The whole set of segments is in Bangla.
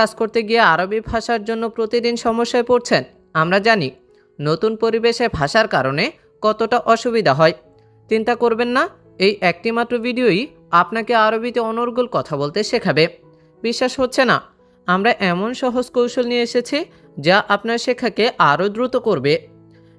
কাজ করতে গিয়ে আরবি ভাষার জন্য প্রতিদিন সমস্যায় পড়ছেন? আমরা জানি নতুন পরিবেশে ভাষার কারণে কতটা অসুবিধা হয়। চিন্তা করবেন না, এই একটি মাত্র ভিডিওই আপনাকে আরবিতে অনর্গল কথা বলতে শেখাবে। বিশ্বাস হচ্ছে না? আমরা এমন সহজ কৌশল নিয়ে এসেছি যা আপনার শেখাকে আরও দ্রুত করবে।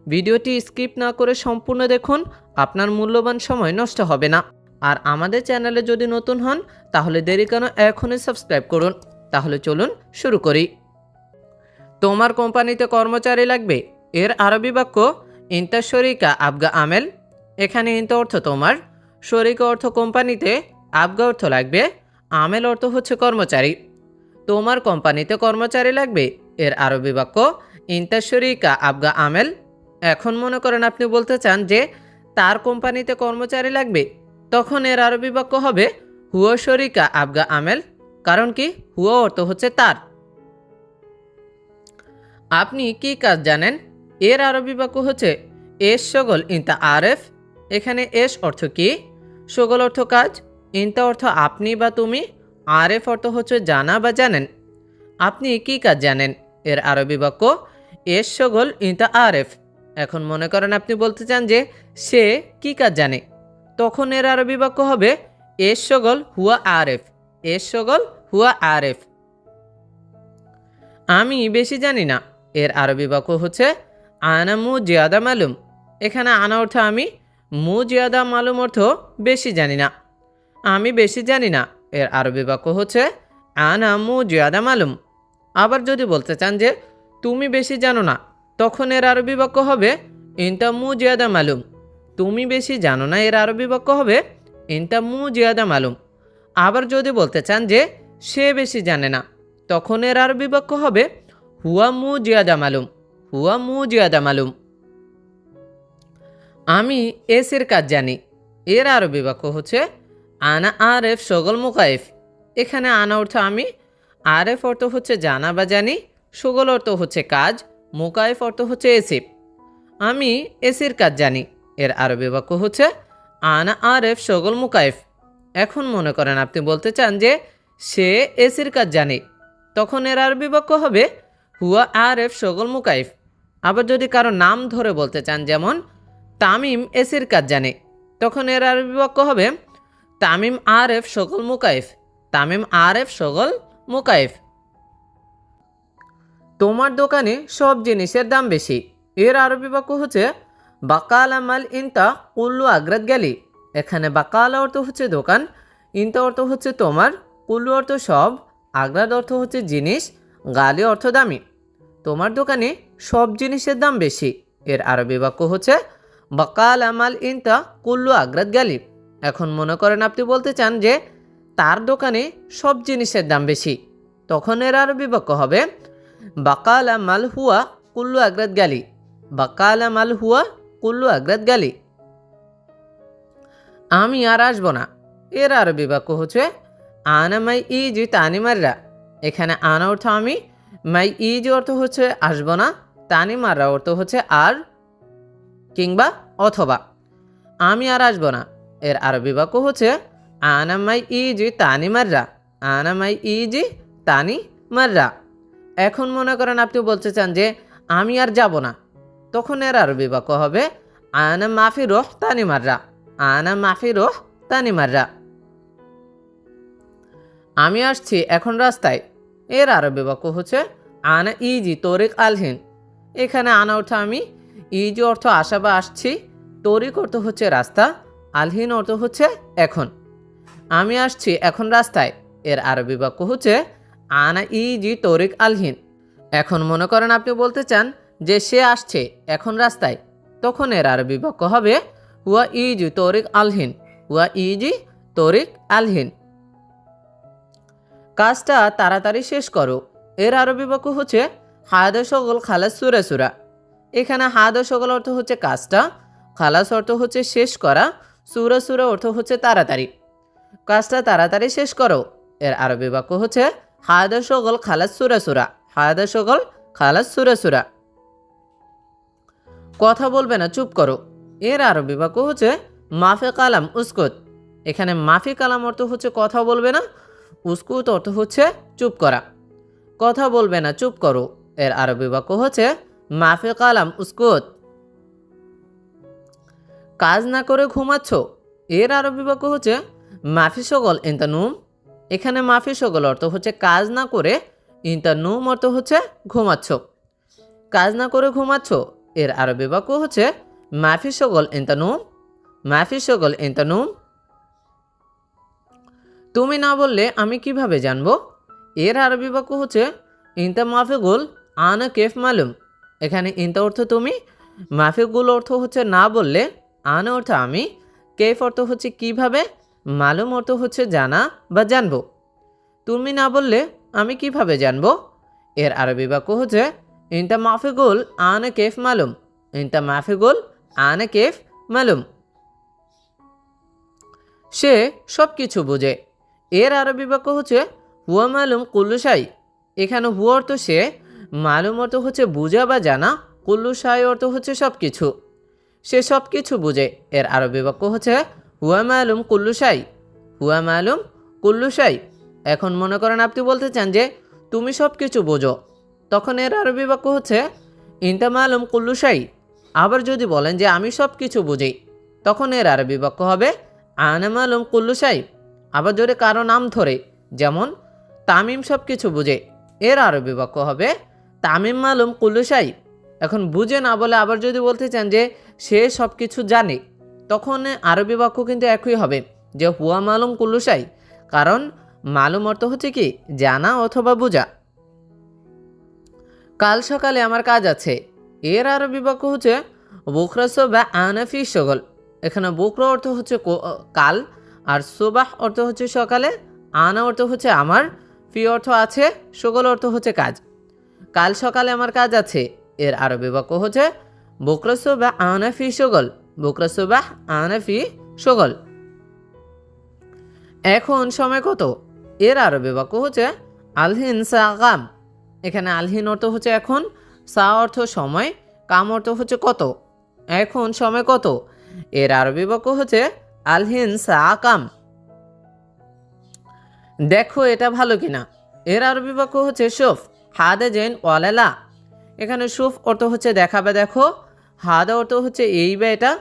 ভিডিওটি স্কিপ না করে সম্পূর্ণ দেখুন, আপনার মূল্যবান সময় নষ্ট হবে না। আর আমাদের চ্যানেলে যদি নতুন হন তাহলে দেরি কেন, এখনই সাবস্ক্রাইব করুন। তাহলে চলুন শুরু করি। তোমার কোম্পানিতে কর্মচারী লাগবে, এর আরবি বাক্য ইনতা শরিকা আবগা আমেল। এখানে ইনতা অর্থ তোমার, শরিকা অর্থ কোম্পানিতে, আবগা অর্থ লাগবে, আমেল অর্থ হচ্ছে কর্মচারী। তোমার কোম্পানিতে কর্মচারী লাগবে, এর আরবি বাক্য ইনতা শরিকা আবগা আমেল। এখন মনে করেন আপনি বলতে চান যে তার কোম্পানিতে কর্মচারী লাগবে, তখন এর আরবি বাক্য হবে হুয়া শরিকা আবগা আমেল। কারণ কি? হুয়া অর্থ হচ্ছে তার। আপনি কি কাজ জানেন? এর আরবি বাক্য হচ্ছে এস শগল ইনতা আরেফ। এখানে এস অর্থ কি, শগল অর্থ কাজ, ইনতা অর্থ আপনি বা তুমি, আরেফ অর্থ হচ্ছে জানা বা জানেন। আপনি কি কাজ জানেন? এর আরবি বাক্য এস শগল ইনতা আরেফ। এখন মনে করেন আপনি বলতে চান যে সে কি কাজ জানে, তখন এর আরবি বাক্য হবে এস শগল হুয়া আরেফ। এস শগল হুয়া আরেফ। আমি বেশি জানি না, এর আরবি বাক্য হচ্ছে আনা মু জিয়াদা মালুম। এখানে আনা অর্থ আমি, মু জিয়াদা মালুম অর্থ বেশি জানি না। আমি বেশি জানি না, এর আরবি বাক্য হচ্ছে আনা মু জিয়াদা মালুম। আবার যদি বলতে চান যে তুমি বেশি জানো না, তখন এর আরবি বাক্য হবে ইনতা মু জিয়াদা মালুম। তুমি বেশি জানো না, এর আরবি বাক্য হবে ইনতা মু জিয়াদা মালুম। আবার যদি বলতে চান যে সে বেশি জানে না, তখন এর আরবি বাক্য হবে হুয়া মু জিয়াদা মালুম। হুয়া মু জিয়াদা মালুম। আমি এসের কাজ জানি, এর আরবি বাক্য হচ্ছে আনা আরেফ শগল মুকাইফ। এখানে আনা অর্থ আমি, আরেফ অর্থ হচ্ছে জানা বা জানি, শগল অর্থ হচ্ছে কাজ, মুকাইফ অর্থ হচ্ছে এসিফ। আমি এসির কাজ জানি, এর আরবি বাক্য হচ্ছে আনা আরেফ শগল মুকাইফ। এখন মনে করেন আপনি বলতে চান যে সে এসির কাজ জানে, তখন এর আরবি বাক্য হবে হুয়া আরেফ শগল মুকাইফ। আবার যদি কারো নাম ধরে বলতে চান, যেমন তামিম এসির কাজ জানে, তখন এর আরবি বাক্য হবে তামিম আরেফ শগল মুকাইফ। তামিম আরেফ শগল মুকাইফ। তোমার দোকানে সব জিনিসের দাম বেশি, এর আরবি বাক্য হচ্ছে বাকালা মাল ইনতা কুল্লু আগ্রাত গালি। এখানে বাকালা অর্থ হচ্ছে দোকান, ইনতা অর্থ হচ্ছে তোমার, কুল্লু অর্থ সব, আগ্রাত অর্থ হচ্ছে জিনিস, গালি অর্থ দামি। তোমার দোকানে সব জিনিসের দাম বেশি, এর আরবি বাক্য হচ্ছে বাকালা মাল ইনতা কুল্লু আগ্রাত গালি। এখন মনে করেন আপনি বলতে চান যে তার দোকানে সব জিনিসের দাম বেশি, তখন এর আরবি বাক্য হবে বাকালা মাল হুয়া কুল্লু আগ্রাত গালি। বাকালা মাল হুয়া কুল্লু আগ্রাত গালি। আমি আর আসবো না, এর আরবি বাক্য হচ্ছে আনা মাই ইজি তানি মাররা। এখানে আনা অর্থ আমি, মাই ইজি অর্থ হচ্ছে আসবো না, তানি মাররা অর্থ হচ্ছে আর কিংবা অথবা। আমি আর আসবো না, এর আরবি বাক্য হচ্ছে আনা মাই ইজি তানি মাররা। আনা মাই ইজি তানি মাররা। এখন মনে করেন আপনি বলতে চান যে আমি আর যাব না, তখন এর আরবি বাক্য হবে আনা মাফি রোহ তানি মাররা। আনা মাফি রোহ তানি মাররা। আমি আসছি এখন রাস্তায়, এর আরবি বাক্য হচ্ছে আনা ইজি তরিক আলহিন। এখানে আনা অর্থ আমি, ইজি অর্থ আসা বা আসছি, তরিক অর্থ হচ্ছে রাস্তা, আলহিন অর্থ হচ্ছে এখন। আমি আসছি এখন রাস্তায়, এর আরবি বাক্য হচ্ছে আনা ইজি তরিক আলহিন। এখন মনে করেন আপনি বলতে চান যে সে আসছে এখন রাস্তায়, তখন এর আরবি বাক্য হবে হুয়া ইজি তরিক আলহিন। হুয়া ইজি তরিক আলহিন। কাজটা তাড়াতাড়ি শেষ করো, এর আরবি বাক্য হচ্ছে হায়দা শগল খালাস সুরা সুরা। এখানে হায়দা শগল অর্থ হচ্ছে কাজটা, খালাস অর্থ হচ্ছে শেষ করা, সুরা সুরা অর্থ হচ্ছে তাড়াতাড়ি। কাজটা তাড়াতাড়ি শেষ করো, এর আরবি বাক্য হচ্ছে হায়দা শগল খালাস সুরা সুরা। হায়দা শগল খালাস সুরা সুরা। কথা বলবে না, চুপ করো, এর আরবি বাক্য হচ্ছে মাফে কালাম উস্কুত। এখানে মাফি কালাম অর্থ হচ্ছে কথা বলবে না, উস্কুত অর্থ হচ্ছে চুপ করা। কথা বলবে না, চুপ করো। এর আরবি বাক্য হচ্ছে মাফি কালাম উস্কুত। কাজ না করে ঘুমাচ্ছ, এর আরবি বাক্য হচ্ছে মাফি শগল ইনতা নুম। এখানে মাফি শগল অর্থ হচ্ছে কাজ না করে, ইনতা নুম অর্থ হচ্ছে ঘুমাচ্ছ। কাজ না করে ঘুমাচ্ছ, এর আরবি বাক্য হচ্ছে মাফি শগল ইনতা নুম। মাফি শগল ইনতা নুম। তুমি না বললে আমি কিভাবে জানবো, এর আরবি বাক্য হচ্ছে ইনতা মাফিগুল আনা কেফ মালুম। এখানে ইনতা অর্থ তুমি, মাফিগুল অর্থ হচ্ছে না বললে, আনা অর্থ আমি, কেফ অর্থ হচ্ছে কিভাবে, মালুম অর্থ হচ্ছে জানা বা জানবো। তুমি না বললে আমি কিভাবে জানবো, এর আরবি বাক্য হচ্ছে ইনতা মাফিগুল আনা কেফ মালুম। ইনতা মাফিগুল আনা কেফ মালুম। সে সব কিছু বোঝে, এর আরবি বাক্য হচ্ছে হুয়া মালুম কুল্লু শাই। এখানে হুয়া অর্থ সে, মালুম অর্থ হচ্ছে বুঝা বা জানা, কুল্লু শাই অর্থ হচ্ছে সব কিছু। সে সব কিছু বুঝে, এর আরবি বাক্য হচ্ছে হুয়া মালুম কুল্লু শাই। হুয়া মালুম কুল্লু শাই। এখন মনে করেন আপনি বলতে চান যে তুমি সব কিছু বোঝো, তখন এর আরবি বাক্য হচ্ছে ইনতা মালুম কুল্লু শাই। আবার যদি বলেন যে আমি সব কিছু বুঝি, তখন এর আরবি বাক্য হবে আনা মালুম কুল্লু শাই। আবার যদি কারো নাম ধরে, যেমন তামিম সব কিছু বুঝে, এর আরবি বাক্য হবে তামিম মালুম কুল্লু শাই। এখন বুঝে না বলে আবার যদি বলতে চান যে সে সব কিছু জানে, তখন আরবি বাক্য কিন্তু একই হবে, যে হুয়া মালুম কুল্লু শাই। কারণ মালুম অর্থ হচ্ছে কি জানা অথবা বোঝা। কাল সকালে আমার কাজ আছে, এর আরবি বাক্য হচ্ছে বুকরা সোবাহ আনা ফি শগল। এখানে বুকরা অর্থ হচ্ছে কাল, আর সোবাহ অর্থ হচ্ছে সকালে, আনা অর্থ হচ্ছে আমার, ফি অর্থ আছে, শগল অর্থ হচ্ছে কাজ। কাল সকালে আমার কাজ আছে, এর আরবি বাক্য হচ্ছে বুকরা সোবাহ আনা ফি শগল। বুকরা সোবাহ আনা ফি শগল। এখন সময় কত, এর আরবি বাক্য হচ্ছে আলহিন সা কাম। এখানে আলহিন অর্থ হচ্ছে এখন, সা অর্থ সময়, কাম অর্থ হচ্ছে কত। এখন সময় কত, এর আরবি বাক্য হচ্ছে আলহিন সা কাম। দেখো এটা ভালো কিনা, এর আরবি বাক্য হচ্ছে শুফ হাদে জেন ওয়ালেলা। এখানে শুফ অর্থ হচ্ছে দেখা বা দেখো, হাদা অর্থ হচ্ছে এই বা এটা,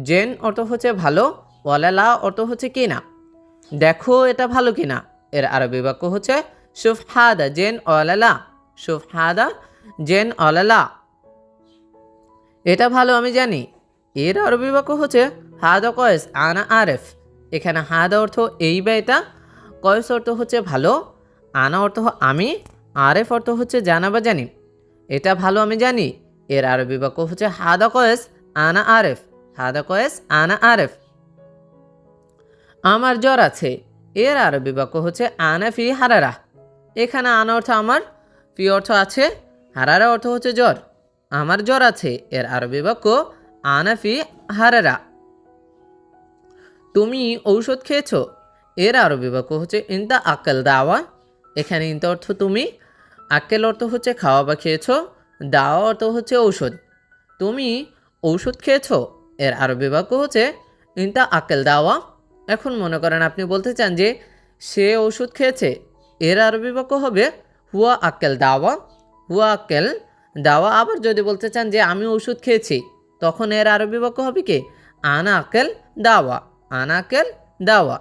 জেন অর্থ হচ্ছে ভালো, ওয়ালেলা অর্থ হচ্ছে কিনা। দেখো এটা ভালো কিনা, এর আরবি বাক্য হচ্ছে শুফ হাদা জেন ওয়ালেলা। শুফ হাদা জেন ওয়ালেলা। এটা ভালো আমি জানি, এর আরবি বাক্য হচ্ছে হাদা কয়েস আনা আরেফ। এখানে হাদা অর্থ এই বা এটা, কয়েস অর্থ হচ্ছে ভালো, আনা অর্থ আমি, আরেফ অর্থ হচ্ছে জানা বা জানি। এটা ভালো আমি জানি, এর আরবি বাক্য হচ্ছে হাদা কয়েস আনা আরেফ। হাদা কয়েস আনা আরেফ। আমার জ্বর আছে, এর আরবি বাক্য হচ্ছে আনা ফি হারারা। এখানে আনা অর্থ আমার, ফি অর্থ আছে, হারারা অর্থ হচ্ছে জ্বর। আমার জ্বর আছে, এর আরবি বাক্য আনা ফি হারারা। তুমি ঔষধ খেয়েছ, এর আরবি বাক্য হচ্ছে ইনতা আক্কেল দাওয়া। এখানে ইনতা অর্থ তুমি, আক্কেল অর্থ হচ্ছে খাওয়া বা খেয়েছ, দাওয়া অর্থ হচ্ছে ঔষধ। তুমি ঔষধ খেয়েছ, এর আরবি বাক্য হচ্ছে ইনতা আক্কেল দাওয়া। এখন মনে করেন আপনি বলতে চান যে সে ওষুধ খেয়েছে, এর আরবি বাক্য হবে হুয়া আক্কেল দাওয়া। হুয়া আক্কেল দাওয়া। আবার যদি বলতে চান যে আমি ওষুধ খেয়েছি, তখন এর আরবি বাক্য হবে কি আনা আক্কেল দাওয়া। আনা আক্কেল দাওয়া।